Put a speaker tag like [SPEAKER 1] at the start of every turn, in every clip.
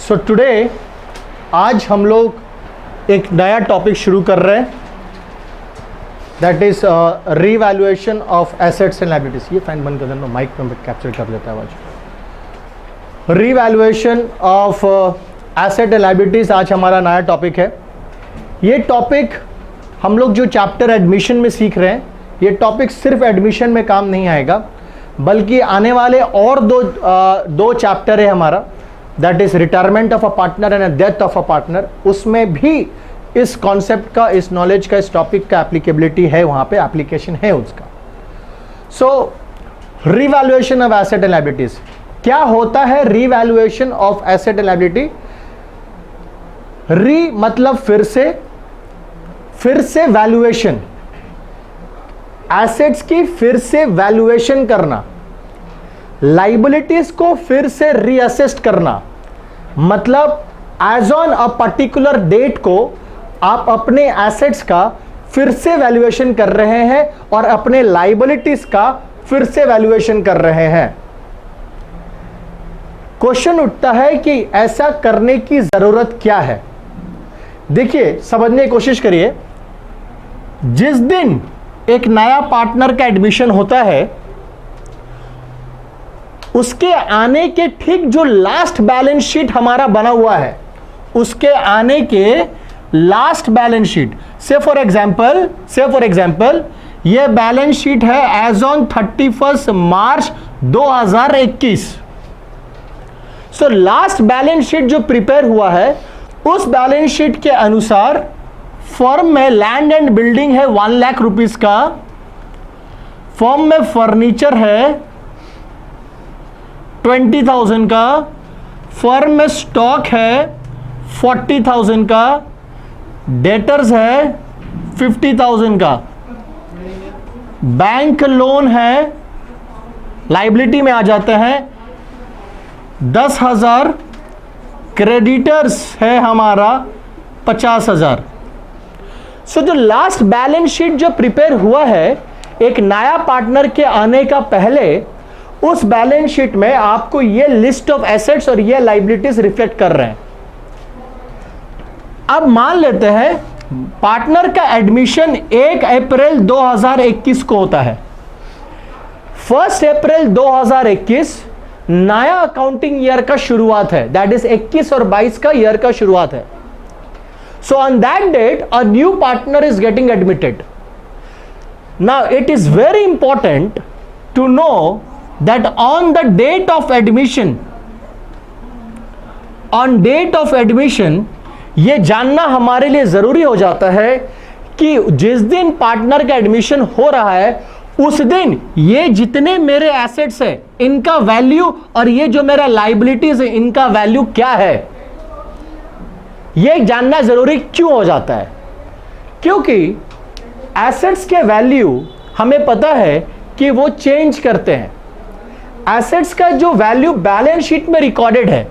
[SPEAKER 1] So today आज हम लोग एक नया टॉपिक शुरू कर रहे हैं, that is revaluation of assets and liabilities. ये फैन बंद कर देना, माइक में कैप्चर कर लेता है आवाज। Revaluation of asset and liabilities आज हमारा नया टॉपिक है। ये टॉपिक हम लोग जो चैप्टर एडमिशन में सीख रहे हैं, ये टॉपिक सिर्फ एडमिशन में काम नहीं आएगा, बल्कि आने वाले और दो चैप्टर है हमारा, that is retirement of a partner and death of a partner. उसमें भी इस कॉन्सेप्ट का, इस नॉलेज का, इस टॉपिक का एप्लीकेबिलिटी है, वहां पे एप्लीकेशन है उसका। So revaluation of asset and liabilities, क्या होता है revaluation of asset and liability? Re मतलब फिर से वैल्यूएशन, एसेट्स की फिर से वैल्यूएशन करना, लाइबिलिटीज को फिर से रीअसेस्ट करना। मतलब as on a particular date को आप अपने एसेट्स का फिर से वैल्यूएशन कर रहे हैं और अपने लाइबिलिटीज का फिर से वैल्यूएशन कर रहे हैं। क्वेश्चन उठता है कि ऐसा करने की जरूरत क्या है? देखिए, समझने की कोशिश करिए। जिस दिन एक नया पार्टनर का एडमिशन होता है, उसके आने के ठीक जो लास्ट बैलेंस शीट हमारा बना हुआ है, उसके आने के last balance sheet, say for example ये बैलेंस शीट है as on 31 March 2021। So last balance sheet जो प्रिपेयर हुआ है, उस बैलेंस शीट के अनुसार फर्म में लैंड एंड बिल्डिंग है 1 लाख रुपीस का, फर्म में फर्नीचर है 20,000 का, फर्म में स्टॉक है 40,000 का, डेटर्स है 50,000 का, बैंक लोन है, लाइबिलिटी में आ जाते हैं 10,000, क्रेडिटर्स है हमारा 50,000। सो जो लास्ट बैलेंस शीट जो प्रिपेयर हुआ है एक नया पार्टनर के आने का पहले, उस बैलेंस शीट में आपको ये लिस्ट ऑफ एसेट्स और ये लाइबिलिटीज रिफ्लेक्ट कर रहे हैं। अब मान लेते हैं पार्टनर का एडमिशन 1 अप्रैल 2021 को होता है। 1 अप्रैल 2021 नया अकाउंटिंग ईयर का शुरुआत है, दैट इज 21 और 22 का ईयर का शुरुआत है। So on that date, a new partner is getting admitted. Now it is very important to know that on the date of admission, ये जानना हमारे लिए जरूरी हो जाता है कि जिस दिन पार्टनर का एडमिशन हो रहा है, उस दिन ये जितने मेरे एसेट्स हैं इनका वैल्यू और ये जो मेरा लाइबिलिटीज है इनका वैल्यू क्या है, यह जानना जरूरी क्यों हो जाता है? क्योंकि एसेट्स के वैल्यू हमें पता है कि वो चेंज करते हैं। एसेट्स का जो वैल्यू बैलेंस शीट में रिकॉर्डेड है,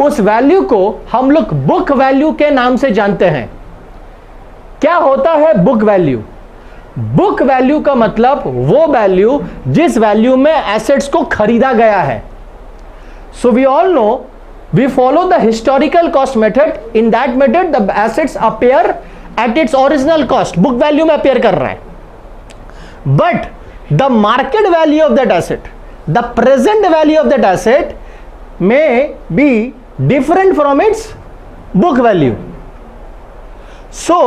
[SPEAKER 1] उस वैल्यू को हम लोग बुक वैल्यू के नाम से जानते हैं। क्या होता है बुक वैल्यू? बुक वैल्यू का मतलब वो वैल्यू जिस वैल्यू में एसेट्स को खरीदा गया है। So we all know, we follow the historical cost method. In that method the assets appear at its original cost, book value में appear कर रहा है, but the market value of that asset, the present value of that asset may be different from its book value. So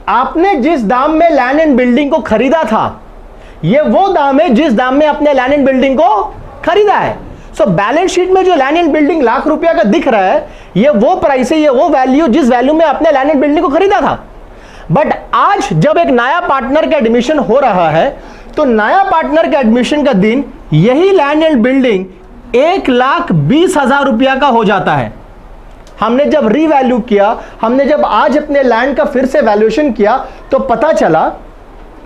[SPEAKER 1] आपने जिस दाम में land and building को खरीदा था, ये वो दाम है जिस दाम में आपने लैंड एंड बिल्डिंग को खरीदा है। सो बैलेंस शीट में जो लैंड एंड बिल्डिंग लाख रुपया का दिख रहा है, ये वो प्राइस है, ये वो वैल्यू जिस वैल्यू में आपने लैंड एंड बिल्डिंग को खरीदा था। बट आज जब एक नया पार्टनर का एडमिशन हो रहा है, तो नया पार्टनर का एडमिशन का दिन यही लैंड एंड बिल्डिंग 1,20,000 रुपया का हो जाता है। हमने जब रीवैल्यू किया, हमने जब आज अपने लैंड का फिर से वैल्यूएशन किया, तो पता चला,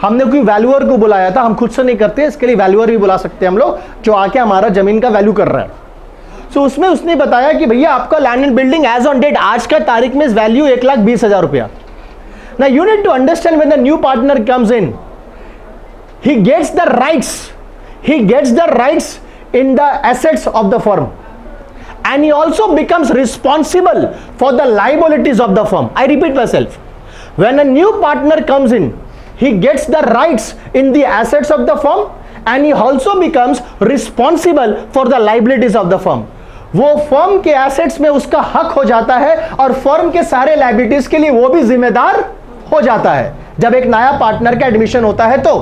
[SPEAKER 1] हमने कोई वैल्यूअर को बुलाया था, हम खुद से नहीं करते, इसके लिए वैल्यूअर भी बुला सकते हैं हम लोग, जो आके हमारा जमीन का वैल्यू कर रहा है। सो उसमें उसने बताया कि भैया आपका land and building as on date, आज का तारीख में वैल्यू 1,20,000 रुपया। ना you need to understand when the new partner comes in, he gets the rights in the assets of the firm, and he also becomes responsible for the liabilities of the firm. I repeat myself. When a new partner comes in, he gets the rights in the assets of the firm and he also becomes responsible for the liabilities of the firm. वो firm के assets में उसका हक हो जाता है और firm के सारे लायबिलिटीज के लिए वो भी जिम्मेदार हो जाता है जब एक नया पार्टनर का एडमिशन होता है। तो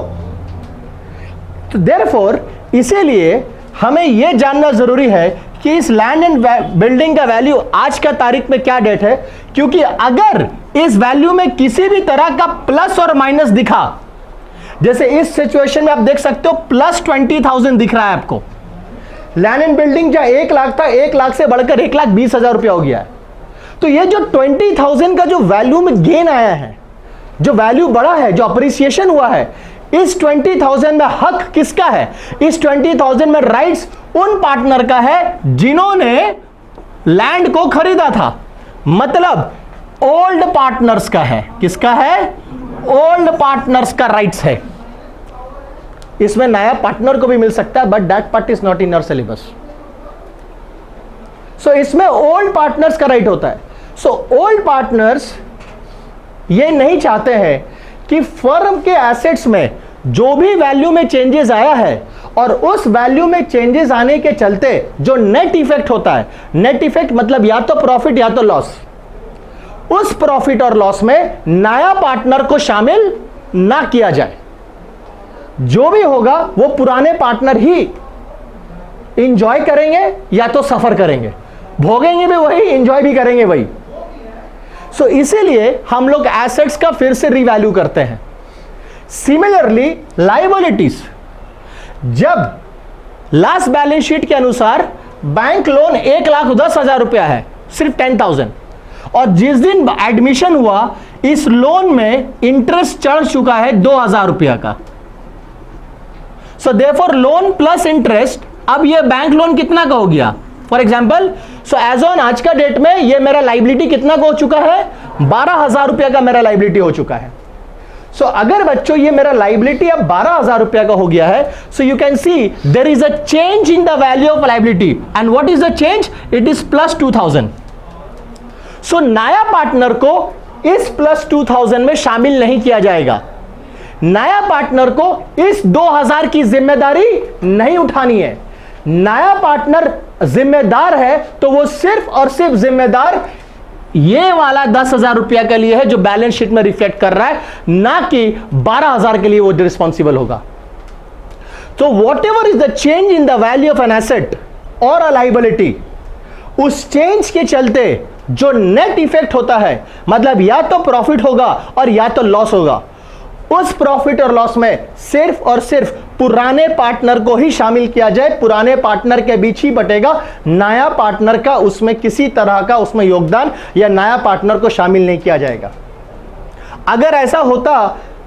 [SPEAKER 1] देयरफॉर इसीलिए हमें यह जानना जरूरी है कि इस लैंड एंड बिल्डिंग का वैल्यू आज का तारीख में क्या डेट है, क्योंकि अगर इस वैल्यू में किसी भी तरह का प्लस और माइनस दिखा, जैसे इस सिचुएशन में आप देख सकते हो प्लस 20,000 दिख रहा है आपको, लैंड एंड बिल्डिंग जहां 1 लाख था 1 लाख से बढ़कर 1,20,000 रुपया हो गया है। तो ये जो 20,000 का जो वैल्यू में गेन आया है, जो वैल्यू बढ़ा है, जो अप्रिसिएशन हुआ है, इस 20,000 में हक किसका है? इस 20,000 में राइट्स उन पार्टनर का है जिन्होंने लैंड को खरीदा था, मतलब ओल्ड पार्टनर्स का है। किसका है? ओल्ड पार्टनर्स का राइट्स है। इसमें नया पार्टनर को भी मिल सकता है, but that part is not in your syllabus. So इसमें ओल्ड पार्टनर्स का राइट होता है। सो ओल्ड पार्टनर्स ये नहीं चाहते हैं कि फर्म के एसेट्स में जो भी वैल्यू में चेंजेस आया है और उस वैल्यू में चेंजेस आने के चलते जो नेट इफेक्ट होता है, नेट इफेक्ट मतलब या तो प्रॉफिट या तो लॉस, उस प्रॉफिट और लॉस में नया पार्टनर को शामिल ना किया जाए। जो भी होगा वो पुराने पार्टनर ही इंजॉय करेंगे या तो सफर करेंगे, भोगेंगे भी वही, इंजॉय भी करेंगे वही। सो इसीलिए हम लोग एसेट्स का फिर से रिवैल्यू करते हैं। सिमिलरली लायबिलिटीज, जब लास्ट बैलेंस शीट के अनुसार बैंक लोन 1,10,000 रुपया है, सिर्फ 10,000, और जिस दिन एडमिशन हुआ इस लोन में इंटरेस्ट चढ़ चुका है 2,000 रुपया का। So therefore loan plus interest, अब ये बैंक लोन कितना का हो गया? For example, so as on आज का डेट में ये मेरा लाइबिलिटी कितना का हो चुका है? 12,000 रुपया का मेरा लाइबिलिटी हो चुका है। सो अगर बच्चों ये मेरा लाइबिलिटी अब 12,000 रुपया का हो गया है, so you can see there is a change in the value of liability, and what is the change? It is plus 2,000। So नया पार्टनर को इस प्लस 2,000 में शामिल नहीं किया जाएगा। नया पार्टनर को इस 2,000 की जिम्मेदारी नहीं उठानी है। नया पार्टनर जिम्मेदार है तो वो सिर्फ और सिर्फ जिम्मेदार ये वाला 10,000 रुपया के लिए है जो बैलेंस शीट में रिफ्लेक्ट कर रहा है, ना कि 12,000 के लिए वो रिस्पॉन्सिबल होगा। तो what ever is the change in the value of an asset और अ लायबिलिटी, उस चेंज के चलते जो नेट इफेक्ट होता है, मतलब या तो प्रॉफिट होगा और या तो लॉस होगा, उस प्रॉफिट और लॉस में सिर्फ और सिर्फ पुराने पार्टनर को ही शामिल किया जाए, पुराने पार्टनर के बीच ही बटेगा, नया पार्टनर का उसमें किसी तरह का उसमें योगदान या नया पार्टनर को शामिल नहीं किया जाएगा। अगर ऐसा होता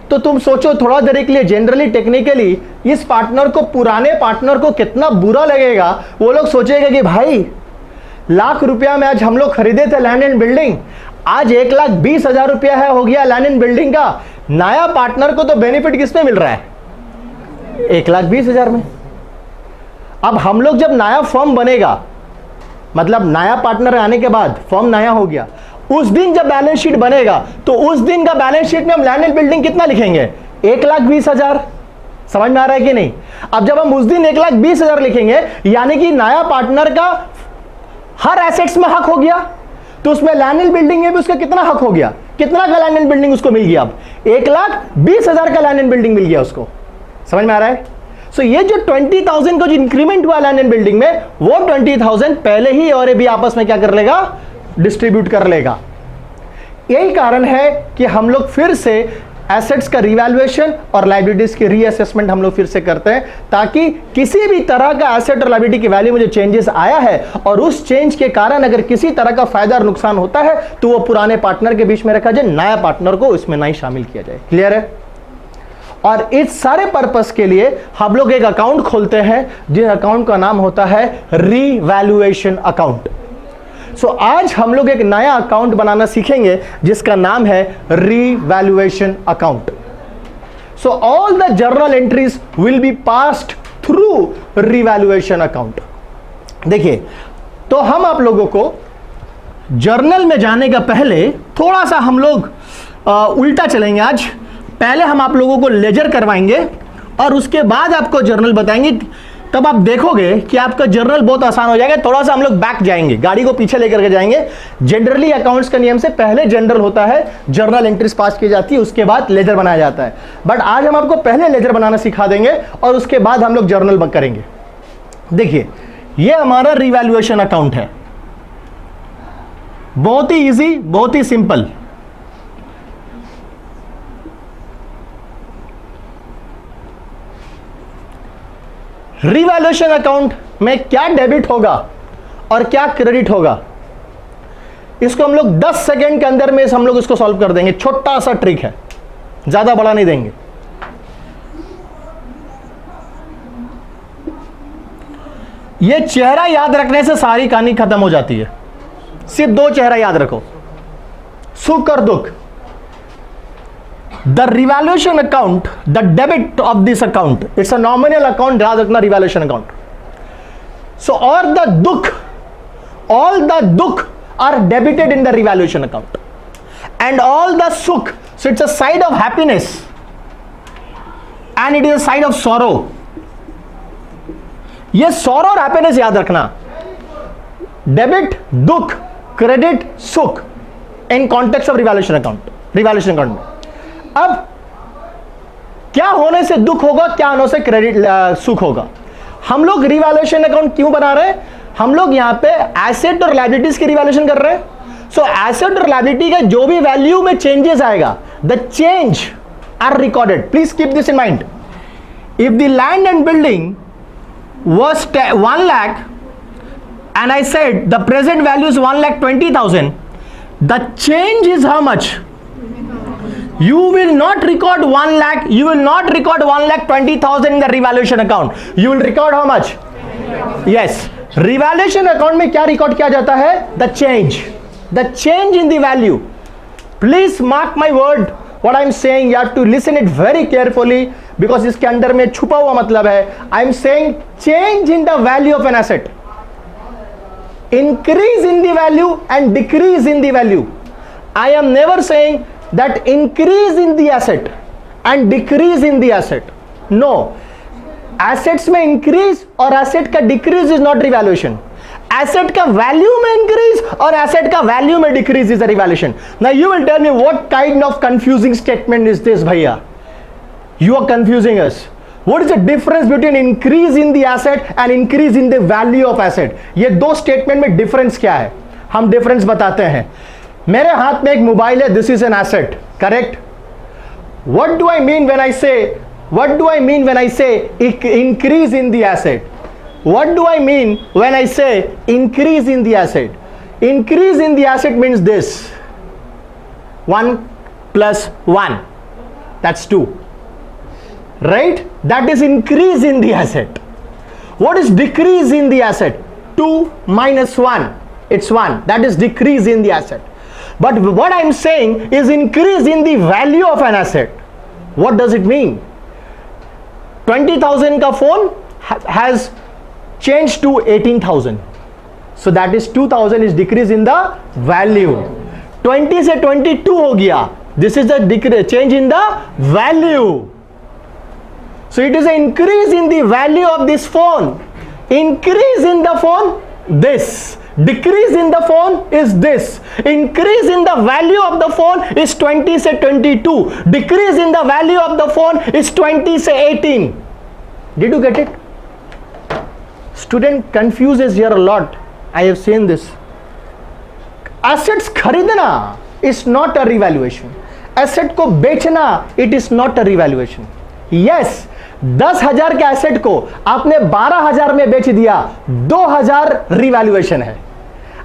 [SPEAKER 1] तो तुम सोचो थोड़ा देर के लिए, जनरली टेक्निकली इस पार्टनर को, पुराने पार्टनर को कितना बुरा लगेगा। वो लोग सोचेगा कि भाई लाख रुपया में आज हम लोग खरीदे थे लैंड एंड बिल्डिंग, आज 1,20,000 रुपया है हो गया लैंड एंड बिल्डिंग का, नया पार्टनर को तो बेनिफिट किसमें मिल रहा है? 1,20,000 में। अब हम लोग जब नया फर्म बनेगा, मतलब नया पार्टनर आने के बाद फर्म नया हो गया, उस दिन जब बैलेंस शीट बनेगा तो उस दिन का बैलेंस शीट में हम लैंड एंड बिल्डिंग कितना लिखेंगे? 1,20,000। समझ में आ रहा है कि नहीं? अब जब हम उस दिन 1,20,000 लिखेंगे, यानी कि नया पार्टनर का हर एसेट्स में हक हो गया, तो उसमें लैंड एंड बिल्डिंग में भी उसका कितना हक हो गया? कितना का लैंड एंड बिल्डिंग उसको मिल गया? अब 1,20,000 का लैंड एंड बिल्डिंग मिल गया उसको। समझ में आ रहा है? सो ये जो 20,000 का जो इंक्रीमेंट हुआ लैंड एंड बिल्डिंग में, वो 20,000 पहले ही और भी आपस में क्या कर लेगा? डिस्ट्रीब्यूट कर लेगा। यही कारण है कि हम लोग फिर से एसेट्स का रिवैल्यूएशन और लायबिलिटीज की रीअसेसमेंट हम लोग फिर से करते हैं, ताकि किसी भी तरह का एसेट और लायबिलिटी की वैल्यू में जो चेंजेस आया है और उस चेंज के कारण अगर किसी तरह का फायदा और नुकसान होता है तो वो पुराने पार्टनर के बीच में रखा जाए, नया पार्टनर को इसमें नहीं शामिल किया जाए। क्लियर है? और इस सारे पर्पस के लिए हम लोग एक अकाउंट खोलते हैं जिस अकाउंट का नाम होता है रीवैल्यूएशन अकाउंट। सो आज हम लोग एक नया अकाउंट बनाना सीखेंगे जिसका नाम है revaluation account. So all the journal entries will be passed through revaluation account. देखिए, तो हम आप लोगों को जर्नल में जाने का पहले थोड़ा सा हम लोग उल्टा चलेंगे। आज पहले हम आप लोगों को लेजर करवाएंगे और उसके बाद आपको जर्नल बताएंगे। तब आप देखोगे कि आपका जर्नल बहुत आसान हो जाएगा। थोड़ा सा हम लोग बैक जाएंगे, गाड़ी को पीछे लेकर के जाएंगे। जनरली अकाउंट्स का नियम से पहले जनरल होता है, जर्नल एंट्रीज पास की जाती है, उसके बाद लेजर बनाया जाता है। बट आज हम आपको पहले लेजर बनाना सिखा देंगे और उसके बाद हम लोग जर्नल करेंगे। देखिए, ये हमारा रिवैल्यूएशन अकाउंट है, बहुत ही इजी, बहुत ही सिंपल। रिवैल्यूएशन अकाउंट में क्या डेबिट होगा और क्या क्रेडिट होगा, इसको हम लोग 10 सेकेंड के अंदर में हम लोग इसको सॉल्व कर देंगे। छोटा सा ट्रिक है, ज्यादा बड़ा नहीं देंगे। ये चेहरा याद रखने से सारी कहानी खत्म हो जाती है। सिर्फ 2 चेहरा याद रखो, सुख और दुख। The revaluation account, the debit of this account, it's a nominal account, याद रखना रिवैल्यूएशन अकाउंट। सो और द दुख, ऑल द दुख are debited in the revaluation account and all the सुख, so it's a side of happiness and it is a side of sorrow. ये sorrow और happiness याद रखना, डेबिट, दुख, credit, सुख in context of revaluation account, revaluation account में। अब क्या होने से दुख होगा, क्या होने से क्रेडिट सुख होगा। हम लोग रिवैल्यूएशन अकाउंट क्यों बना रहे हैं, हम लोग यहां पे एसेट और लायबिलिटीज की रिवैल्यूएशन कर रहे हैं। सो एसेट और लायबिलिटी का जो भी वैल्यू में चेंजेस आएगा, the change are recorded. Please keep this in mind. If the land and building was 1 lakh and I said the present value is 1,20,000, the change is how much? You will not record 1 lakh, you will not record 1,20,000 in the revaluation account. You will record how much? Yes, revaluation account में क्या record किया जाता है? The change in the value. Please mark my word, what I am saying, you have to listen it very carefully because इसके अंदर में छुपा हुआ मतलब है। I am saying change in the value of an asset, increase in the value and decrease in the value. I am never saying that increase in the asset and decrease in the asset. No, assets में increase और asset का decrease is not revaluation. Asset का value में increase और asset का value में decrease is a revaluation. Now you will tell me what kind of confusing statement is this, भैया? You are confusing us. What is the difference between increase in the asset and increase in the value of asset? ये 2 statement में difference क्या है, हम difference बताते हैं। मेरे हाथ में एक मोबाइल है, this is an asset, correct? What do I mean when I say increase in the asset? What do I mean when I say increase in the asset? Increase in the asset means this, 1 plus 1, that's 2. Right? That is increase in the asset. What is decrease in the asset? 2 minus 1, it's 1. That is decrease in the asset. But what I am saying is increase in the value of an asset. What does it mean? 20,000 का phone has changed to 18,000. So that is 2,000 is decrease in the value. 20 से 22 हो गया. This is the change in the value. So it is an increase in the value of this phone. Increase in the phone, this. Decrease in the phone is this. Increase in the value of the phone is 20 से 22. Decrease in the value of the phone is 20 से 18. Did you get it? Student confuses here a lot. I have seen this. Assets खरीदना is not a revaluation. Asset को बेचना, it is not a revaluation. Yes, 10,000 के asset को आपने 12,000 में बेच दिया, 2,000 रिवैल्यूएशन है।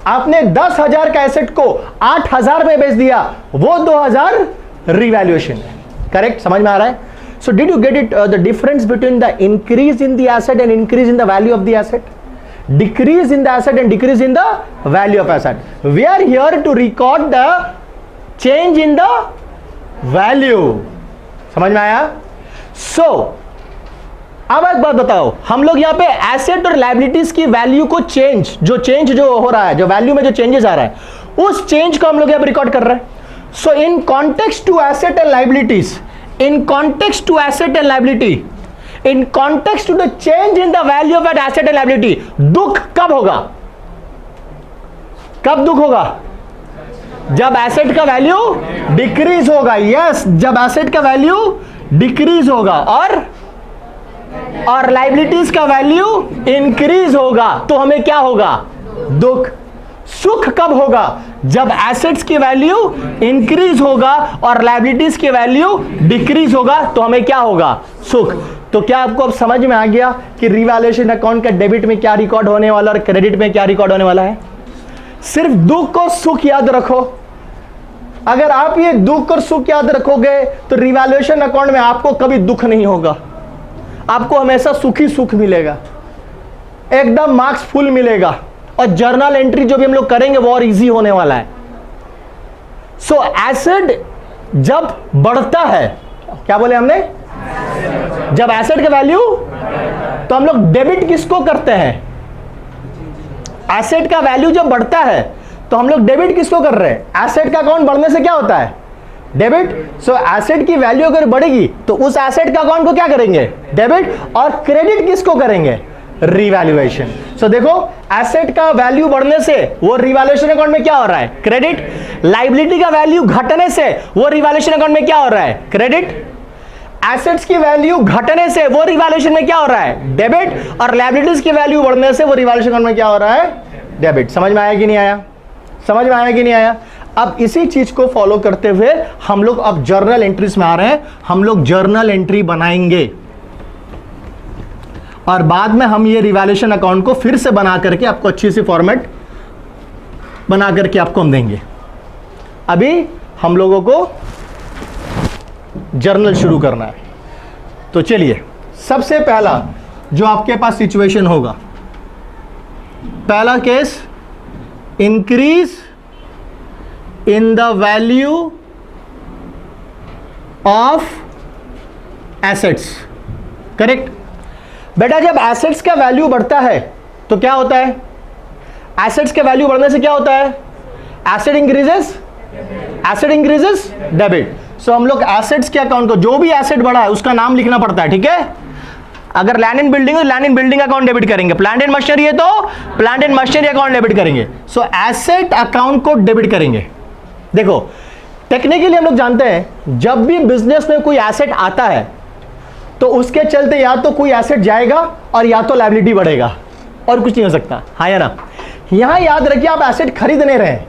[SPEAKER 1] आपने 10,000 का एसेट को 8,000 में बेच दिया, वो 2,000 रिवैल्यूएशन है। करेक्ट? समझ में आ रहा है? So did you get it, the difference between the increase in the asset and increase in the value of the asset, decrease in the asset and decrease in the value of asset. We are here to record the change in the value. समझ में आया? सो अब एक बात बताओ, हम लोग यहां पे एसेट और लायबिलिटीज की वैल्यू को चेंज जो हो रहा है, जो वैल्यू में जो चेंजेस आ रहा है, उस चेंज को हम लोग यहां पे रिकॉर्ड कर रहे हैं. So in context to asset and liabilities, in context to asset and liability, in context to the change in the value of at asset and liability, दुख कब होगा? कब दुख होगा? जब एसेट का वैल्यू डिक्रीज होगा. यस, जब एसेट का वैल्यू डिक्रीज होगा और लायबिलिटीज का वैल्यू इंक्रीज होगा, तो हमें क्या होगा? दुख. सुख कब होगा? जब एसेट्स की वैल्यू इंक्रीज होगा और लायबिलिटीज की वैल्यू डिक्रीज होगा, तो हमें क्या होगा? सुख. तो क्या आपको अब समझ में आ गया कि रिवैल्यूएशन अकाउंट का डेबिट में क्या रिकॉर्ड होने वाला और क्रेडिट में क्या रिकॉर्ड होने वाला है? सिर्फ दुख और सुख याद रखो. अगर आप ये दुख और सुख याद रखोगे तो रिवैल्यूएशन अकाउंट में आपको कभी दुख नहीं होगा, आपको हमेशा सुख ही सुख मिलेगा, एकदम मार्क्स फुल मिलेगा, और जर्नल एंट्री जो भी हम लोग करेंगे वो और इजी होने वाला है. सो एसेट जब बढ़ता है, क्या बोले हमने? जब एसेट का वैल्यू, तो हम लोग डेबिट किसको करते हैं? एसेट का वैल्यू जब बढ़ता है तो हम लोग डेबिट किसको कर रहे हैं? एसेट का अकाउंट बढ़ने से क्या होता है? डेबिट. सो एसेट की वैल्यू अगर बढ़ेगी तो उस एसेट का अकाउंट को क्या करेंगे? डेबिट. और क्रेडिट किसको करेंगे? रिवैल्यूएशन. सो देखो, एसेट का वैल्यू बढ़ने से वो रिवैल्यूएशन अकाउंट में क्या हो रहा है? क्रेडिट. लायबिलिटी का वैल्यू घटने से वो रिवैल्यूएशन अकाउंट में क्या हो रहा है? क्रेडिट. एसेट्स की वैल्यू घटने से वो रिवैल्यूएशन में क्या हो रहा है? डेबिट. और लायबिलिटीज की वैल्यू बढ़ने से वो रिवैल्यूएशन अकाउंट में क्या हो रहा है? डेबिट. समझ में आया कि नहीं आया? समझ में आया कि नहीं आया? अब इसी चीज को फॉलो करते हुए हम लोग अब जर्नल एंट्रीज में आ रहे हैं. हम लोग जर्नल एंट्री बनाएंगे और बाद में हम ये रिवैल्यूएशन अकाउंट को फिर से बना करके आपको अच्छी सी फॉर्मेट बना करके आपको हम देंगे. अभी हम लोगों को जर्नल शुरू करना है. तो चलिए, सबसे पहला जो आपके पास सिचुएशन होगा, पहला case, increase in the value of assets. Correct. बेटा, जब एसेट्स का वैल्यू बढ़ता है तो क्या होता है? एसेट्स के वैल्यू बढ़ने से क्या होता है? Asset increases, debit. सो हम लोग एसेट्स के अकाउंट को, जो भी एसेट बढ़ा है उसका नाम लिखना पड़ता है. ठीक है. अगर लैंड एंड बिल्डिंग है तो land and building account debit करेंगे, प्लांट एंड मशीनरी है तो plant and machinery account debit करेंगे. सो एसेट अकाउंट को डेबिट करेंगे. देखो, टेक्निकली हम लोग जानते हैं जब भी बिजनेस में कोई एसेट आता है तो उसके चलते या तो कोई एसेट जाएगा और या तो लायबिलिटी बढ़ेगा, और कुछ नहीं हो सकता. हाँ या ना? यहां याद रखिए, आप एसेट खरीद नहीं रहे हैं,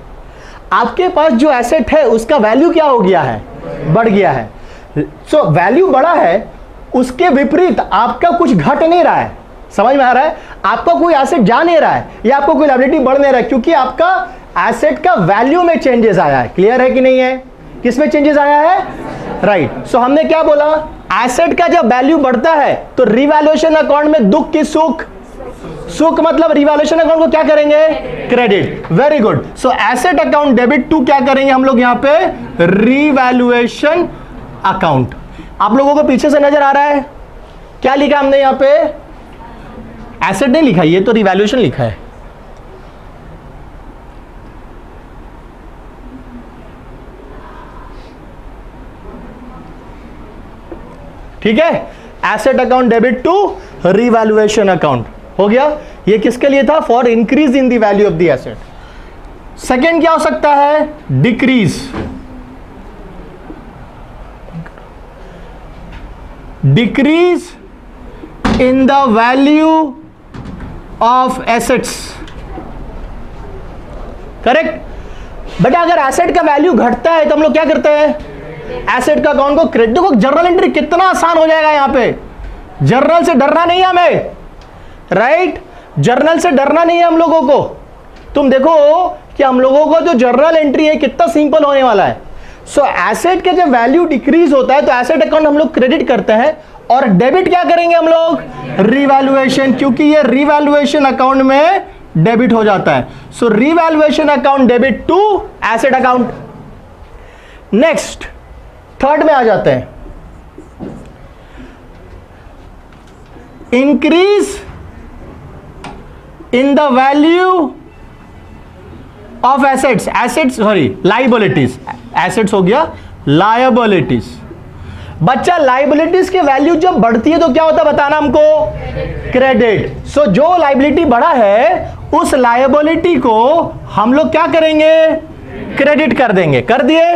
[SPEAKER 1] आपके पास जो एसेट है उसका वैल्यू क्या हो गया है? बढ़ गया है. सो वैल्यू बढ़ा है, उसके विपरीत आपका कुछ घट नहीं रहा है. समझ में आ रहा है? आपका कोई एसेट जा नहीं रहा है या आपको कोई लायबिलिटी बढ़ नहीं रहा है, क्योंकि आपका एसेट का वैल्यू में चेंजेस आया है. क्लियर है कि नहीं है? किस में चेंजेस आया है? राइट. सो हमने क्या बोला? एसेट का जब वैल्यू बढ़ता है तो रिवैल्यूएशन अकाउंट में दुख की सुख? सुख मतलब रिवैल्यूएशन अकाउंट को क्या करेंगे? Credit. Very good. So asset account debit to क्या करेंगे हम लोग यहां पे? Revaluation account. आप लोगों को पीछे से नजर आ रहा है क्या लिखा हमने यहां पे? एसेट नहीं लिखा, ये तो रिवैल्यूएशन लिखा है. ठीक है. Asset account debit to revaluation account हो गया. ये किसके लिए था? For increase in the value of the asset. Second क्या हो सकता है? Decrease. Decrease in the value of assets. Correct. बेटा, अगर एसेट का वैल्यू घटता है तो हम लोग क्या करते हैं? एसेट का अकाउंट को क्रेडिट. देखो, जर्नल एंट्री कितना आसान हो जाएगा यहां पे. जर्नल से डरना नहीं है हमें. राइट. जर्नल से डरना नहीं है हम लोगों को. तुम देखो कि हम लोगों को जो जर्नल एंट्री है कितना सिंपल होने वाला है. सो एसेट के जब वैल्यू डिक्रीज होता है तो एसेट अकाउंट हम लोग क्रेडिट करते हैं, और डेबिट क्या करेंगे हम लोग? रिवैल्यूएशन, क्योंकि ये रिवैल्यूएशन अकाउंट में डेबिट हो जाता है. So revaluation account debit to asset account. Next, third में आ जाते हैं. Increase in the value of assets, assets sorry liabilities, assets हो गया लायबिलिटीज। बच्चा लाइबिलिटीज की वैल्यू जब बढ़ती है तो क्या होता है बताना हमको, क्रेडिट। सो जो लाइबिलिटी बढ़ा है उस लायबिलिटी को हम लोग क्या करेंगे, क्रेडिट कर देंगे, कर दिए।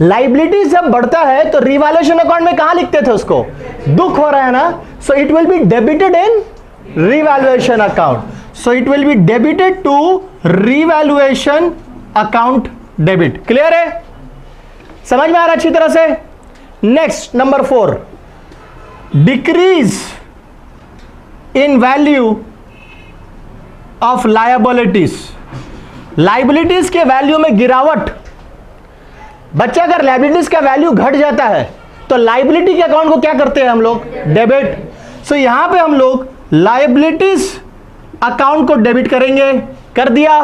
[SPEAKER 1] लाइबिलिटी जब बढ़ता है तो रिवैल्यूएशन अकाउंट में कहां लिखते थे उसको, दुख हो रहा है ना, so it will be debited in revaluation account, so it will be debited to revaluation account debit. Clear है, समझ में आ रहा है अच्छी तरह से। Next number 4, decrease in value of liabilities, liabilities के वैल्यू में गिरावट। बच्चा अगर लाइबिलिटीज का वैल्यू घट जाता है तो लाइबिलिटी के अकाउंट को क्या करते हैं हम लोग, डेबिट। सो यहां पे हम लोग लाइबिलिटीज अकाउंट को डेबिट करेंगे, कर दिया।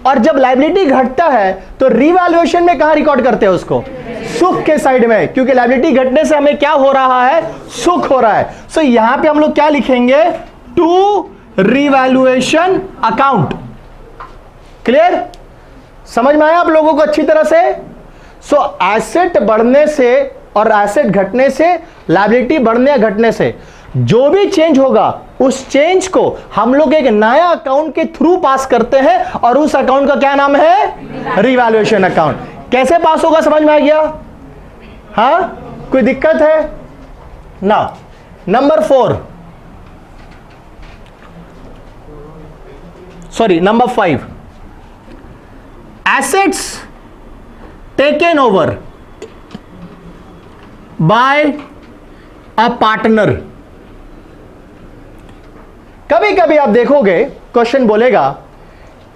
[SPEAKER 1] और जब लाइबिलिटी घटता है तो रिवैल्यूएशन में कहां रिकॉर्ड करते हैं उसको, सुख के साइड में, क्योंकि लाइबिलिटी घटने से हमें क्या हो रहा है, सुख हो रहा है। सो यहां पे हम लोग क्या लिखेंगे, टू रिवैल्यूएशन अकाउंट। क्लियर, समझ में आया आप लोगों को अच्छी तरह से। सो एसेट बढ़ने से और एसेट घटने से, लायबिलिटी बढ़ने या घटने से जो भी चेंज होगा उस चेंज को हम लोग एक नया अकाउंट के थ्रू पास करते हैं और उस अकाउंट का क्या नाम है, रिवैल्यूएशन अकाउंट। कैसे पास होगा समझ में आ गया, हाँ कोई दिक्कत है ना। Number 4 sorry number 5, assets taken over by a partner। कभी कभी आप देखोगे क्वेश्चन बोलेगा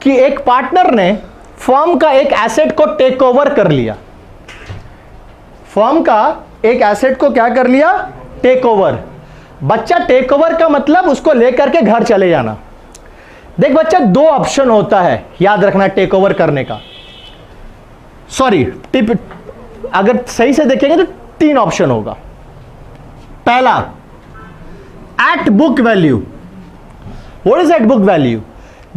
[SPEAKER 1] कि एक पार्टनर ने फर्म का एक एसेट को टेक ओवर कर लिया, फर्म का एक एसेट को क्या कर लिया, टेक ओवर। बच्चा टेक ओवर का मतलब उसको लेकर के घर चले जाना। देख बच्चा, दो ऑप्शन होता है याद रखना टेक ओवर करने का, सॉरी टिप, अगर सही से देखेंगे तो 3 ऑप्शन होगा। पहला, at book value. What is at book value,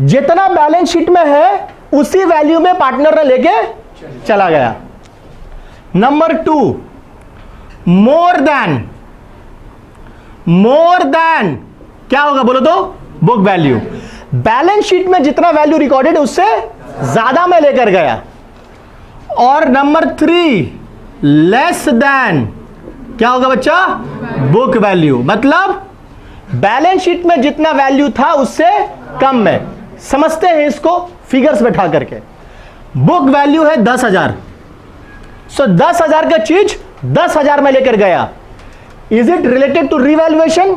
[SPEAKER 1] जितना बैलेंस शीट में है उसी वैल्यू में पार्टनर ने लेके चला गया। नंबर 2, मोर देन क्या होगा बोलो तो, बुक वैल्यू। बैलेंस शीट में जितना वैल्यू रिकॉर्डेड है उससे ज्यादा मैं लेकर गया। और नंबर 3, लेस देन क्या होगा बच्चा, बुक वैल्यू, मतलब बैलेंस शीट में जितना वैल्यू था उससे कम में। समझते हैं इसको फिगर्स बैठा करके। बुक वैल्यू है 10,000, सो 10,000 का चीज 10,000 में लेकर गया। Is it related to revaluation,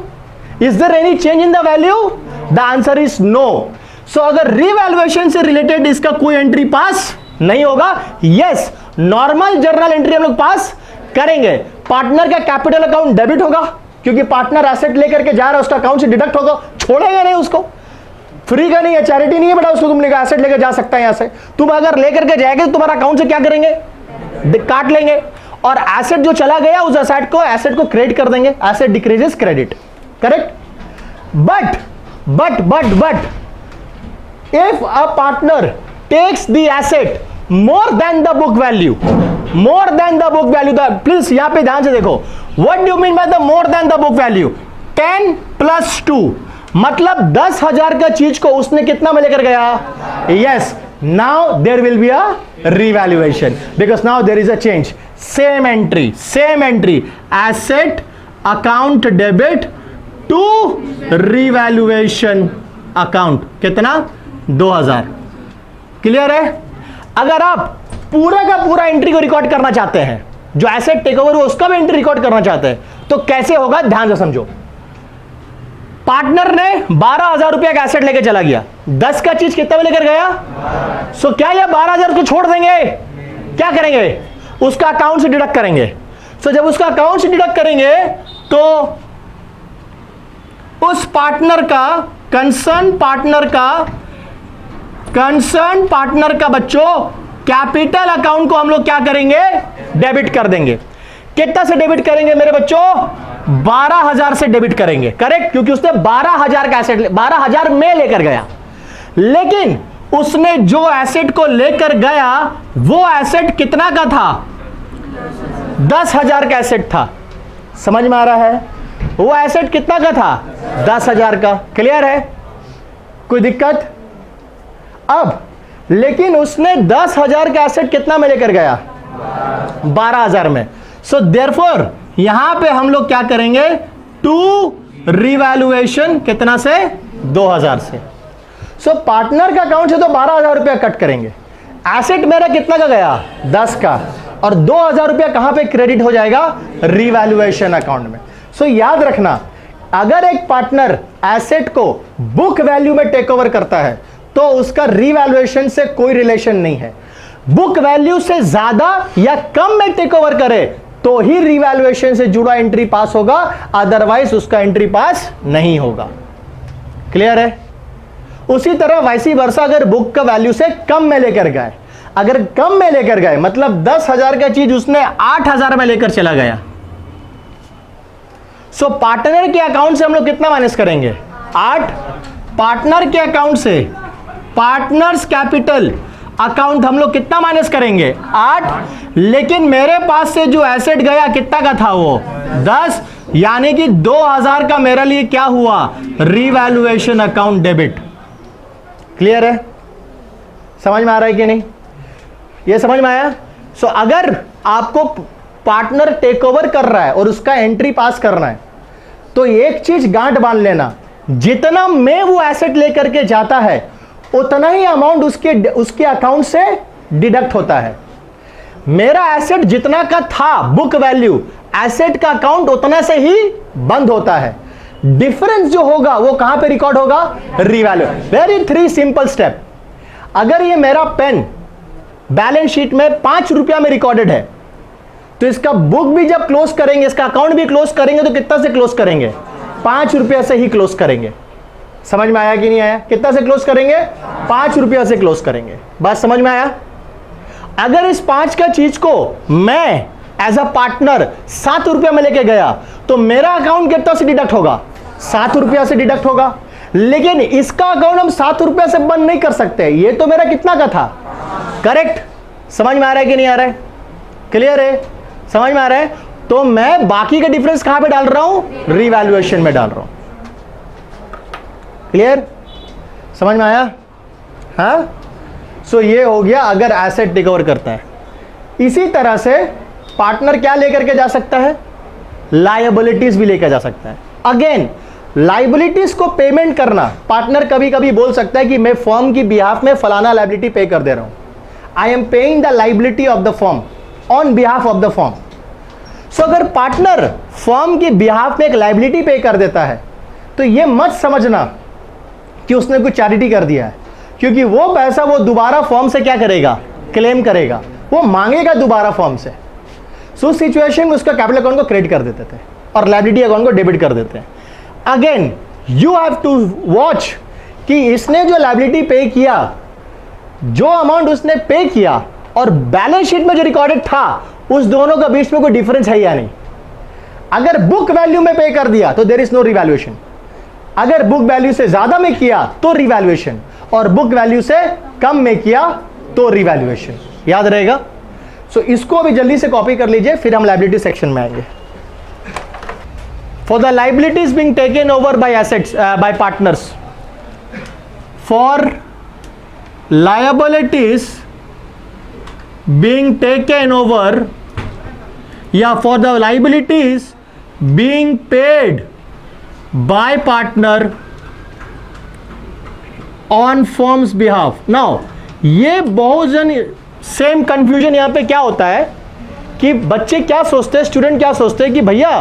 [SPEAKER 1] is there any change in the value, the answer is no. So अगर रिवैल्यूएशन से रिलेटेड इसका कोई एंट्री पास नहीं होगा। यस, नॉर्मल जर्नल एंट्री हम लोग पास करेंगे। पार्टनर का कैपिटल अकाउंट डेबिट होगा क्योंकि पार्टनर एसेट लेकर के जा रहा है, उसका अकाउंट से डिडक्ट होगा, छोड़ेगा नहीं उसको, फ्री का नहीं है, चैरिटी नहीं है बेटा, उसको तुमने एसेट लेकर जा सकता है। यहां से तुम अगर लेकर के जाएंगे तो तुम्हारा अकाउंट से क्या करेंगे, काट लेंगे, और एसेट जो चला गया उस एसेट को क्रेडिट कर देंगे। Asset decreases credit, correct. But if a partner takes the asset more than the book value, please यहां पे ध्यान से देखो, what do you mean by the more than the book value, 10 + 2, मतलब 10,000 का चीज को उसने कितना में लेकर गया, yes, now there will be a revaluation because now there is a change. Same entry asset account debit to revaluation account, कितना 2,000। क्लियर है। अगर आप पूरा का पूरा एंट्री को रिकॉर्ड करना चाहते हैं, जो एसेट टेक ओवर हुआ उसका भी एंट्री रिकॉर्ड करना चाहते हैं, तो कैसे होगा ध्यान से समझो। पार्टनर ने 12,000 रुपया का एसेट लेके चला गया, 10 का चीज कितना में लेकर गया, सो क्या ये 12,000 को छोड़ देंगे, क्या करेंगे, उसका अकाउंट से डिडक्ट करेंगे। सो जब उसका अकाउंट से डिडक्ट करेंगे तो उस पार्टनर का, कंसर्न पार्टनर का बच्चों कैपिटल अकाउंट को हम लोग क्या करेंगे, डेबिट कर देंगे। कितना से डेबिट करेंगे मेरे बच्चों, 12,000 से डेबिट करेंगे, करेक्ट, क्योंकि उसने 12,000 का एसेट 12,000 में लेकर गया, लेकिन उसने जो एसेट को लेकर गया वो एसेट कितना का था? 10,000 का एसेट था। समझ में आ रहा है? वो एसेट कितना का था? 10,000 का। क्लियर है? कोई दिक्कत? अब लेकिन उसने 10,000 का एसेट कितना में लेकर गया? 12,000 में। सो देयरफॉर यहां पे हम लोग क्या करेंगे? टू रिवैल्यूएशन कितना से? 2,000 से। सो पार्टनर का अकाउंट से तो 12,000 रुपया कट करेंगे। एसेट मेरा कितना का गया? 10 का, और 2,000 रुपया कहां पे क्रेडिट हो जाएगा? रिवैल्यूएशन अकाउंट में। सो याद रखना, अगर एक पार्टनर एसेट को बुक वैल्यू में टेक ओवर करता है तो उसका रिवैल्यूएशन से कोई रिलेशन नहीं है। बुक वैल्यू से ज्यादा या कम में टेक ओवर करे तो ही रिवैल्यूएशन से जुड़ा एंट्री पास होगा, अदरवाइज उसका एंट्री पास नहीं होगा। क्लियर है? उसी तरह वाइसी वर्सा, अगर बुक का वैल्यू से कम में लेकर गए, अगर कम में लेकर गए मतलब 10,000 का चीज उसने 8,000 में लेकर चला गया, सो पार्टनर के अकाउंट से हम लोग कितना माइनस करेंगे? 8। पार्टनर के अकाउंट से, पार्टनर्स कैपिटल अकाउंट हम लोग कितना माइनस करेंगे? 8। लेकिन मेरे पास से जो एसेट गया कितना का था? वो 10, यानी कि 2,000 का मेरे लिए क्या हुआ? Revaluation account debit. क्लियर है? समझ में आ रहा है कि नहीं? ये समझ में आया? सो अगर आपको पार्टनर टेक ओवर कर रहा है और उसका एंट्री पास करना है तो एक चीज गांठ बांध लेना, जितना में वो एसेट लेकर के जाता है उतना ही अमाउंट उसके अकाउंट से डिडक्ट होता है। मेरा एसेट जितना का था बुक वैल्यू, एसेट का अकाउंट उतना से ही बंद होता है। डिफरेंस जो होगा वो कहां पे रिकॉर्ड होगा? रिवैल्यू। Very 3 simple step. अगर ये मेरा पेन बैलेंस शीट में 5 रुपया में रिकॉर्डेड है तो इसका बुक भी जब क्लोज करेंगे, इसका अकाउंट भी क्लोज करेंगे तो कितना से क्लोज करेंगे? 5 रुपया से ही क्लोज करेंगे। समझ में आया कि नहीं आया? कितना से क्लोज करेंगे? 5 रुपया से क्लोज करेंगे। बात समझ में आया? अगर इस 5 का चीज को मैं एज अ पार्टनर 7 रुपया में लेके गया तो मेरा अकाउंट कितना से डिडक्ट होगा? 7 रुपया से डिडक्ट होगा। लेकिन इसका अकाउंट हम 7 रुपया से बंद नहीं कर सकते, ये तो मेरा कितना का था? करेक्ट? समझ में आ रहा है कि नहीं आ रहा है? क्लियर है? समझ में आ रहा है? तो मैं बाकी का डिफरेंस कहां पे डाल रहा हूं? रिवैल्यूएशन में डाल रहा हूं। क्लियर? समझ में आया? हाँ? सो ये हो गया अगर एसेट टेक ओवर करता है। इसी तरह से पार्टनर क्या लेकर के जा सकता है? लायबिलिटीज भी लेकर जा सकता है। अगेन लायबिलिटीज को पेमेंट करना, पार्टनर कभी कभी बोल सकता है कि मैं फर्म की बिहाफ में फलाना लायबिलिटी पे कर दे रहा हूं, I am paying the liability of the firm on behalf of the firm. So अगर पार्टनर फर्म की बिहाफ में एक लायबिलिटी पे कर देता है तो यह मत समझना कि उसने कुछ चैरिटी कर दिया है, क्योंकि वो पैसा वो दोबारा फर्म से क्या करेगा? क्लेम करेगा, वो मांगेगा दोबारा फर्म से। सो सिचुएशन में उसका कैपिटल अकाउंट को क्रेडिट कर देते थे और लायबिलिटी अकाउंट को डेबिट कर देते हैं। Again you have to watch कि इसने जो लायबिलिटी पे किया, जो अमाउंट उसने पे किया और बैलेंस शीट में जो रिकॉर्डेड था, उस दोनों का बीच में कोई डिफरेंस है या नहीं। अगर बुक वैल्यू में पे कर दिया तो देयर इज नो रिवैल्यूएशन, अगर बुक वैल्यू से ज्यादा में किया तो रिवैल्यूएशन, और बुक वैल्यू से कम में किया तो रिवैल्यूएशन। याद रहेगा? सो इसको अभी जल्दी से कॉपी कर लीजिए, फिर हम लायबिलिटी सेक्शन में आएंगे। For the liabilities being taken over by assets bye partners, for liabilities being taken over या for the liabilities being paid by partner on firm's behalf। now ये बहुत जन सेम कंफ्यूजन यहां पे क्या होता है कि बच्चे क्या सोचते हैं, स्टूडेंट क्या सोचते हैं कि भैया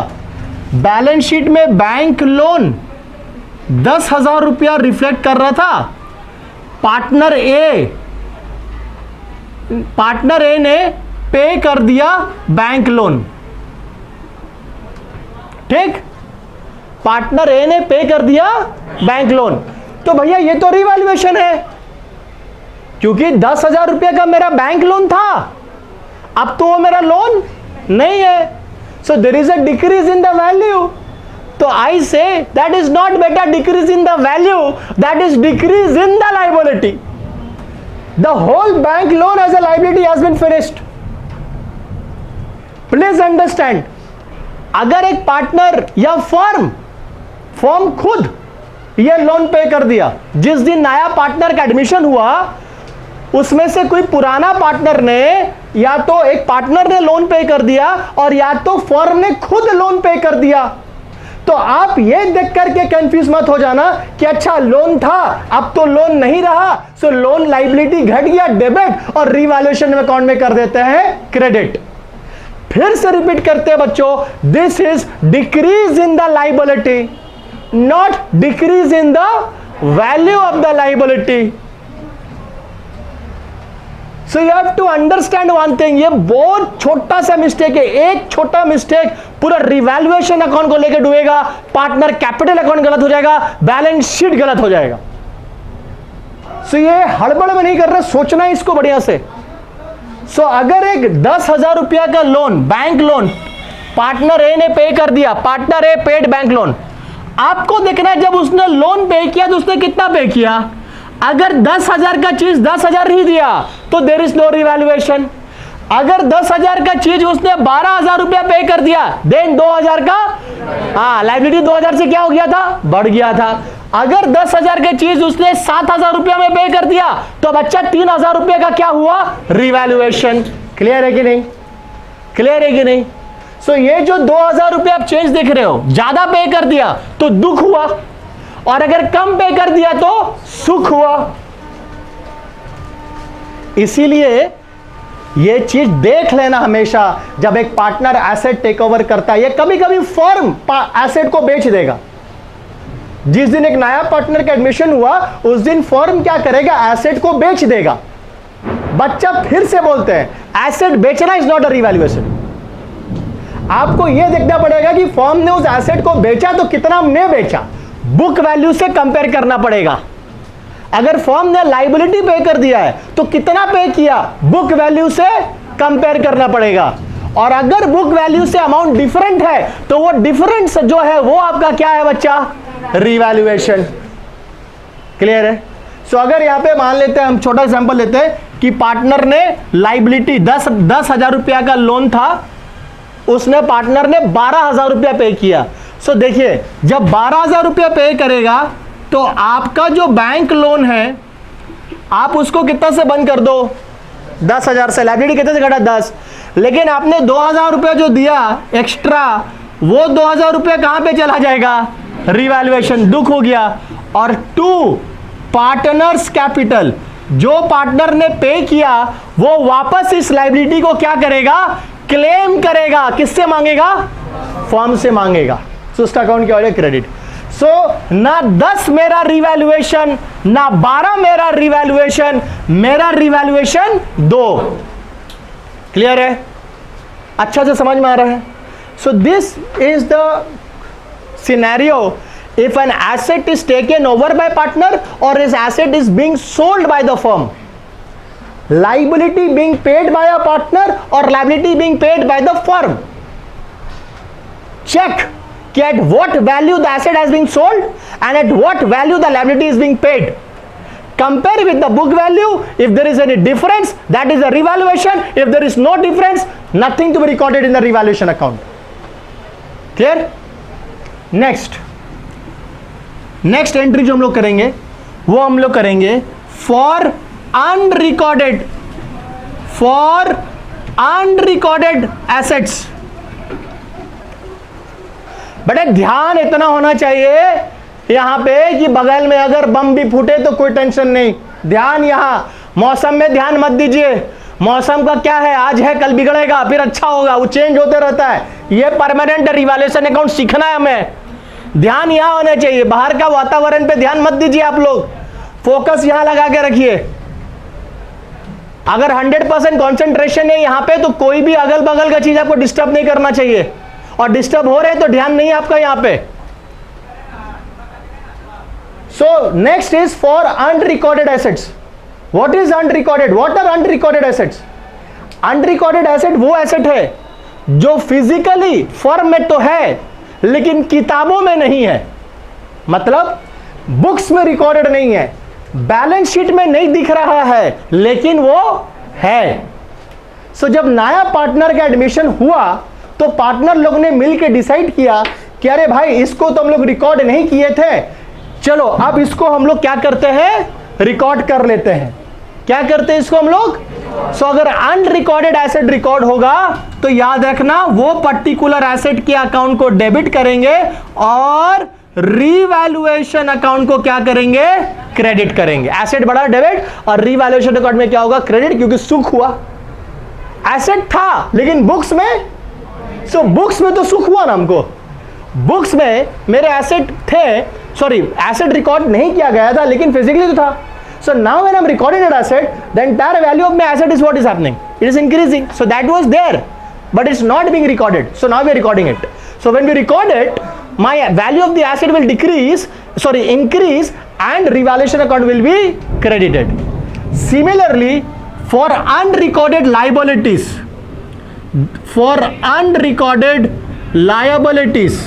[SPEAKER 1] बैलेंस शीट में बैंक लोन 10,000 रुपया रिफ्लेक्ट कर रहा था, पार्टनर ए ने पे कर दिया बैंक लोन। ठीक? पार्टनर ए ने पे कर दिया बैंक लोन, तो भैया ये तो रिवैल्यूएशन है, क्योंकि 10,000 रुपये का मेरा बैंक लोन था, अब तो वो मेरा लोन नहीं है। So there is a decrease in the value. So I say that is not beta decrease in the value, that is decrease in the liability. The whole bank loan as a liability has been finished. Please understand, अगर एक partner या firm खुद ये loan पे कर दिया, जिस दिन नया पार्टनर का एडमिशन हुआ उसमें से कोई पुराना पार्टनर ने या तो एक पार्टनर ने लोन पे कर दिया और या तो फर्म ने खुद लोन पे कर दिया, तो आप ये देख करके कंफ्यूज मत हो जाना कि अच्छा लोन था अब तो लोन नहीं रहा, सो लोन लाइबिलिटी घट गया डेबिट और रिवैल्यूएशन अकाउंट में कर देते हैं क्रेडिट। फिर से रिपीट करते हैं बच्चों, this is decrease in the liability, not decrease in the value of the liability. So you have to understand one thing, ये बहुत छोटा सा मिस्टेक है, एक छोटा मिस्टेक पूरा रिवैल्यूएशन अकाउंट को लेकर डूबेगा, पार्टनर कैपिटल अकाउंट गलत हो जाएगा, बैलेंस शीट गलत हो जाएगा। सो ये हड़बड़ में नहीं कर रहे, सोचना है इसको बढ़िया से। सो अगर एक 10,000 रुपया का लोन, बैंक लोन पार्टनर ए ने पे कर दिया, पार्टनर ए पेड बैंक लोन, आपको देखना है जब उसने लोन पे किया तो उसने कितना पे किया। अगर 10,000 का चीज 10,000 ही दिया तो देयर इज नो रिवैल्यूएशन। अगर 10,000 का चीज उसने 12,000 रुपया पे कर दिया, देन 2,000 का लाइबिलिटी 2,000 से क्या हो गया था, बढ़ गया था। अगर 10,000 की चीज उसने 7,000 रुपया में पे कर दिया तो बच्चा 3,000 रुपये का क्या हुआ, रिवैल्यूएशन। क्लियर है कि नहीं, क्लियर है कि नहीं। सो ये जो 2,000 रुपये आप चेंज देख रहे हो, ज्यादा पे कर दिया तो दुख हुआ और अगर कम पे कर दिया तो सुख हुआ। इसीलिए ये चीज देख लेना हमेशा जब एक पार्टनर एसेट टेक ओवर करता है। ये कभी कभी फर्म एसेट को बेच देगा। जिस दिन एक नया पार्टनर का एडमिशन हुआ उस दिन फर्म क्या करेगा, एसेट को बेच देगा। बच्चा फिर से बोलते हैं एसेट बेचना इज नॉट अ रिवैल्यूएशन। आपको यह देखना पड़ेगा कि फर्म ने उस एसेट को बेचा तो कितना ने बेचा, बुक वैल्यू से कंपेयर करना पड़ेगा। अगर फर्म ने लाइबिलिटी पे कर दिया है तो कितना पे किया, बुक वैल्यू से कंपेयर करना पड़ेगा। और अगर बुक वैल्यू से अमाउंट डिफरेंट है तो वो डिफरेंस जो है वो आपका क्या है बच्चा, रिवैल्यूएशन। क्लियर है। सो अगर यहां पे मान लेते हैं, हम छोटा एग्जांपल लेते हैं कि पार्टनर ने लाइबिलिटी 10,000 रुपया का लोन था, उसने पार्टनर ने 12,000 रुपया पे किया। सो देखिए जब 12,000 रुपया पे करेगा तो आपका जो बैंक लोन है आप उसको कितना से बंद कर दो, 10,000 से। लाइबिलिटी कितने से घटा, 10। लेकिन आपने 2,000 रुपया जो दिया एक्स्ट्रा, वो 2,000 रुपया कहां पे चला जाएगा, रिवैल्यूएशन, दुख हो गया। और 2 पार्टनर्स कैपिटल, जो पार्टनर ने पे किया वो वापस इस लाइबिलिटी को क्या करेगा, क्लेम करेगा। किससे मांगेगा, फर्म से मांगेगा। सो उसका अकाउंट क्या हो जाएगा, क्रेडिट। सो ना 10 मेरा रिवैल्यूएशन, ना 12 मेरा रिवैल्यूएशन, मेरा रिवैल्यूएशन 2। क्लियर है, अच्छा से समझ में आ रहा है। So this is the scenario if an asset is taken over by partner or his asset is being sold by the firm, liability being paid by a partner or liability being paid by the firm. Check at what value the asset has been sold and at what value the liability is being paid. Compare with the book value. If there is any difference, that is a revaluation. If there is no difference, nothing to be recorded in the revaluation account. Clear? Next entry जो हम लोग करेंगे वो हम लोग करेंगे for unrecorded assets. बड़े ध्यान इतना होना चाहिए यहां पे कि बगल में अगर बम भी फूटे तो कोई टेंशन नहीं। ध्यान यहां मौसम में ध्यान मत दीजिए। मौसम का क्या है, आज है कल बिगड़ेगा फिर अच्छा होगा, वो चेंज होते रहता है। ये परमानेंट रिवैल्यूएशन अकाउंट सीखना है हमें। ध्यान यहां होना चाहिए, बाहर का वातावरण पे ध्यान मत दीजिए आप लोग, फोकस यहां लगा के रखिए। अगर 100% कंसंट्रेशन है यहां पे तो कोई भी अगल बगल का चीज आपको डिस्टर्ब नहीं करना चाहिए, और डिस्टर्ब हो रहे हैं तो ध्यान नहीं है आपका यहां पे। So next is for unrecorded assets. What is unrecorded, what are unrecorded assets? Unrecorded asset वो एसेट है जो फिजिकली फर्म में तो है लेकिन किताबों में नहीं है, मतलब बुक्स में रिकॉर्डेड नहीं है, बैलेंस शीट में नहीं दिख रहा है, लेकिन वो है। सो जब नया पार्टनर का एडमिशन हुआ तो पार्टनर लोग ने मिलकर डिसाइड किया कि अरे भाई इसको तो हम लोग रिकॉर्ड नहीं किए थे, चलो अब इसको हम लोग क्या करते हैं, रिकॉर्ड कर लेते हैं। क्या करते हैं इसको हम लोग? सो अगर अनरिकॉर्डेड एसेट रिकॉर्ड होगा तो याद रखना वो पर्टिकुलर एसेट के अकाउंट को डेबिट करेंगे और रीवैल्यूएशन अकाउंट को क्या करेंगे, क्रेडिट करेंगे। एसेट बढ़ा डेबिट और रीवैल्यूएशन अकाउंट में क्या होगा, क्रेडिट, क्योंकि सुख हुआ। एसेट था लेकिन बुक्स में, सो बुक्स में तो सुख हुआ ना हमको। बुक्स में मेरे एसेट थे, सॉरी एसेट रिकॉर्ड नहीं किया गया था लेकिन फिजिकली तो था। So now when I'm recording an asset, the entire value of my asset is what is happening? It is increasing. So that was there, but it's not being recorded. So now we are recording it. So when we record it, my value of the asset will increase, and revaluation account will be credited. Similarly, for unrecorded liabilities,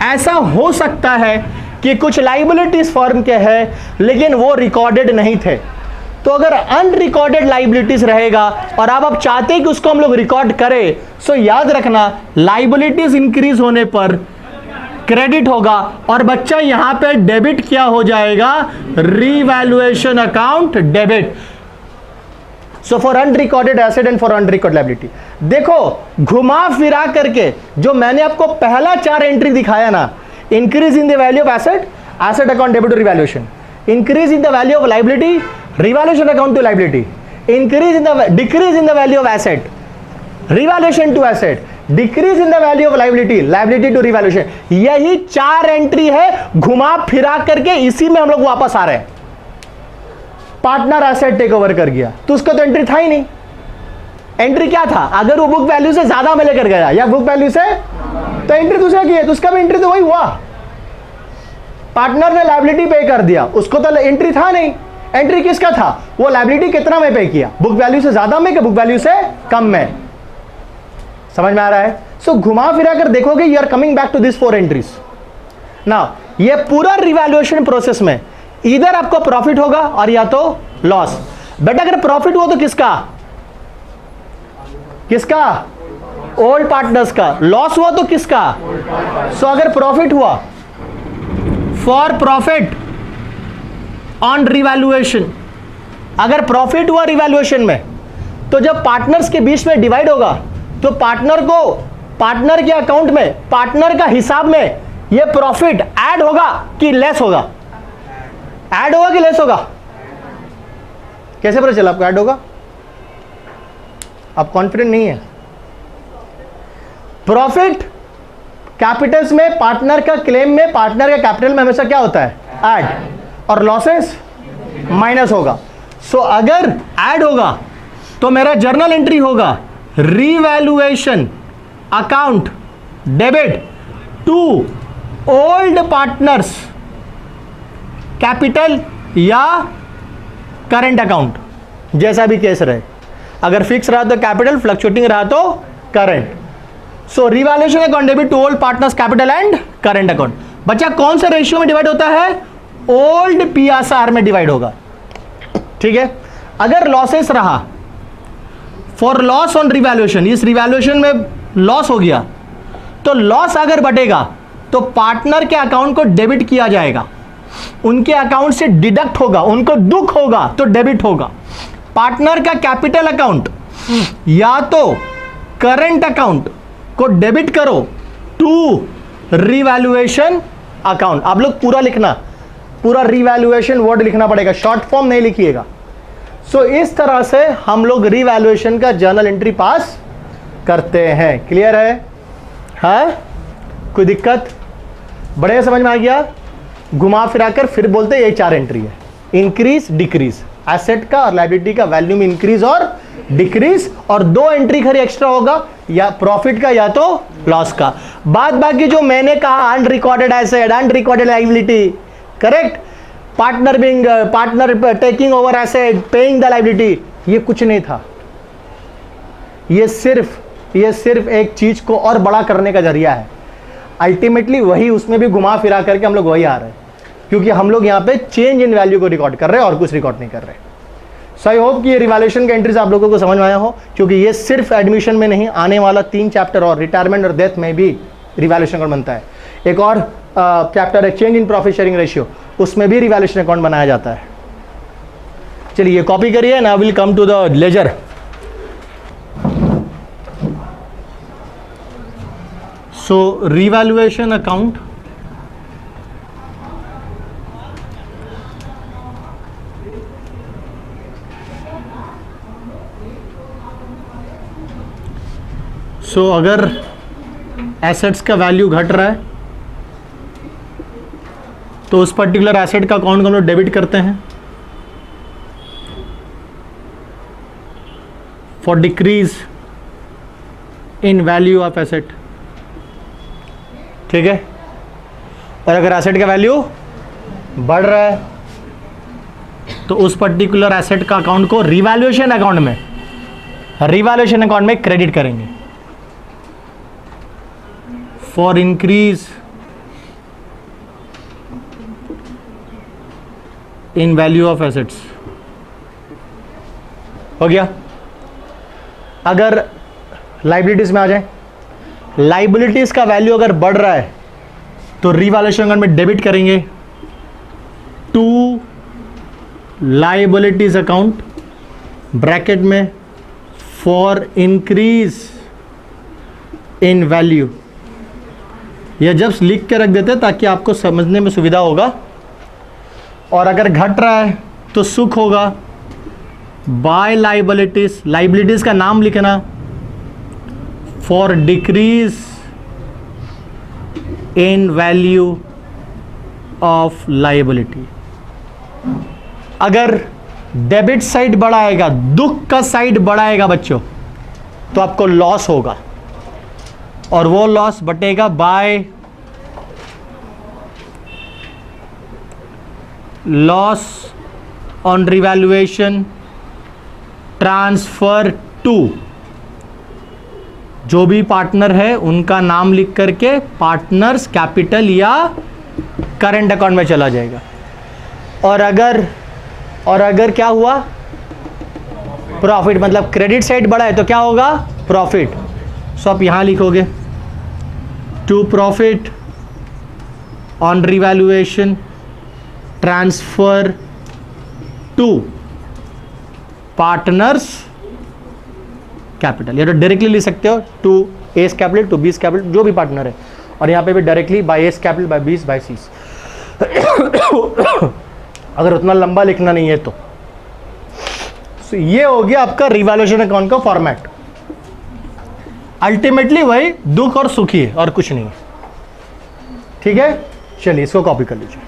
[SPEAKER 1] ऐसा हो सकता है कि कुछ liabilities firm के हैं लेकिन वो रिकॉर्डेड नहीं थे। तो अगर अनरिकॉर्डेड लाइबिलिटीज रहेगा और आप चाहते हैं कि उसको हम लोग रिकॉर्ड करें, सो याद रखना लाइबिलिटीज इंक्रीज होने पर क्रेडिट होगा और बच्चा यहां पे डेबिट क्या हो जाएगा, revaluation account debit. So for unrecorded asset and for unrecord liability, देखो घुमा फिरा करके जो मैंने आपको पहला 4 एंट्री दिखाया ना, increase in the value of asset account debit to revaluation, increase in the value of liability, revaluation account to liability, decrease in the value of asset, revaluation to asset, decrease in the value of liability to revaluation। यही 4 entry है, घुमा फिरा करके इसी में हम लोग वापस आ रहे हैं। पार्टनर एसेट टेक ओवर कर गया तो उसका तो एंट्री था ही नहीं। एंट्री क्या था, अगर वो बुक वैल्यू से ज्यादा में लेकर गया या बुक वैल्यू से, तो एंट्री दूसरा की है तो उसका भी एंट्री तो वही हुआ। पार्टनर ने लायबिलिटी पे कर दिया, उसको तो एंट्री था नहीं। एंट्री किसका था, वो लायबिलिटी कितना में पे किया, बुक वैल्यू से ज्यादा में कि बुक वैल्यू से कम में। समझ में आ रहा है? सो घुमा फिरा कर देखोगे, you are coming back to this 4 entries. Now ये पूरा रिवैल्यूएशन प्रोसेस में इधर आपको प्रॉफिट होगा और या तो लॉस। बेटा अगर प्रॉफिट हुआ तो किसका ओल्ड पार्टनर्स का, लॉस हुआ तो किसका। सो अगर प्रॉफिट हुआ, फॉर प्रॉफिट ऑन रिवैल्यूएशन, अगर प्रॉफिट हुआ रिवैल्यूएशन में, तो जब पार्टनर्स के बीच में डिवाइड होगा तो पार्टनर के अकाउंट में, पार्टनर का हिसाब में ये प्रॉफिट ऐड होगा कि लेस होगा, ऐड होगा कि लेस होगा। कैसे पता चला आपको ऐड होगा? आप कॉन्फिडेंट नहीं है। प्रॉफिट कैपिटल्स में पार्टनर का क्लेम में, पार्टनर का कैपिटल में हमेशा क्या होता है, ऐड, और लॉसेस माइनस होगा। सो अगर ऐड होगा तो मेरा जर्नल एंट्री होगा revaluation account debit to old partners capital या करंट अकाउंट, जैसा भी केस रहे। अगर फिक्स रहा तो कैपिटल, फ्लक्चुएटिंग रहा तो current. So revaluation account debit to old partners capital and current account. बच्चा कौन से रेशियो में डिवाइड होता है, ओल्ड पीएसआर में डिवाइड होगा। ठीक है, अगर लॉसेस रहा, फॉर लॉस ऑन रिवैल्यूएशन, इस रिवैल्यूएशन में लॉस हो गया तो लॉस अगर बटेगा तो पार्टनर के अकाउंट को डेबिट किया जाएगा, उनके अकाउंट से डिडक्ट होगा, उनको दुख होगा तो डेबिट होगा। पार्टनर का कैपिटल अकाउंट या तो करंट अकाउंट को डेबिट करो टू रिवैल्यूएशन अकाउंट। आप लोग पूरा लिखना, पूरा रिवैल्यूएशन वर्ड लिखना पड़ेगा, शॉर्ट फॉर्म नहीं लिखिएगा। सो इस तरह से हम लोग रिवैल्यूएशन का जर्नल एंट्री पास करते हैं। क्लियर है? हाँ, कोई दिक्कत? बढ़िया समझ में आ गया? घुमा फिरा कर फिर बोलते ये 4 एंट्री है, इंक्रीज डिक्रीज, एसेट का और लायबिलिटी का वैल्यू में इंक्रीज और डिक्रीज, और 2 एंट्री खरी एक्स्ट्रा होगा, या प्रॉफिट का या तो लॉस का। बाद बाकी जो मैंने कहा unrecorded asset, unrecorded liability, correct, partner taking over asset, paying the liability, ये कुछ नहीं था। ये सिर्फ ये सिर्फ एक चीज को और बड़ा करने का जरिया है। अल्टीमेटली वही, उसमें भी घुमा फिरा करके हम लोग वही आ रहे हैं, क्योंकि हम लोग यहाँ पे चेंज इन वैल्यू को रिकॉर्ड कर रहे हैं और कुछ रिकॉर्ड नहीं कर रहे। सो आई होप कि ये रिवैल्यूएशन का एंट्रीज आप लोगों को समझ में आया हो, क्योंकि ये सिर्फ एडमिशन में नहीं, आने वाला 3 चैप्टर और रिटायरमेंट और डेथ में भी रिवैल्यूएशन अकाउंट बनता है। एक और चैप्टर है change in profit sharing ratio, उसमें भी रिवैल्यूएशन अकाउंट बनाया जाता है। चलिए कॉपी करिए, now will come to the ledger. So revaluation account so अगर एसेट्स का वैल्यू घट रहा है तो उस पर्टिकुलर एसेट का अकाउंट हम लोग डेबिट करते हैं। For decrease in value of asset, ठीक है। और अगर एसेट का वैल्यू बढ़ रहा है तो उस पर्टिकुलर एसेट का अकाउंट को रिवैल्यूएशन अकाउंट में क्रेडिट करेंगे। For increase in value of assets, हो गया। अगर लाइबिलिटीज में आ जाए, लाइबिलिटीज का वैल्यू अगर बढ़ रहा है तो रिवैल्यूएशन अकाउंट में डेबिट करेंगे टू लाइबिलिटीज अकाउंट ब्रैकेट में फॉर इंक्रीज इन वैल्यू। यह जब लिख के रख देते ताकि आपको समझने में सुविधा होगा। और अगर घट रहा है तो सुख होगा बाय लाइबिलिटीज, लाइबिलिटीज का नाम लिखना for decrease in value of liability. अगर डेबिट साइड बढ़ाएगा, दुख का साइड बढ़ाएगा बच्चों, तो आपको लॉस होगा और वो लॉस बटेगा by loss on revaluation transfer to. जो भी पार्टनर है उनका नाम लिख करके पार्टनर्स कैपिटल या करंट अकाउंट में चला जाएगा। और अगर क्या हुआ, प्रॉफिट, मतलब क्रेडिट साइड बढ़ा है तो क्या होगा, प्रॉफिट। सो आप यहां लिखोगे to profit on revaluation transfer to partners capital, या तो डायरेक्टली लिख सकते हो to A's capital to B's capital, जो भी पार्टनर है। और यहाँ पे भी directly by A's capital by B's by C's, अगर उतना लंबा लिखना नहीं है तो। ये हो गया आपका रिवैल्यूएशन अकाउंट का फॉर्मेट। अल्टीमेटली वही दुख और सुखी है और कुछ नहीं है, ठीक है। चलिए इसको कॉपी कर लीजिए।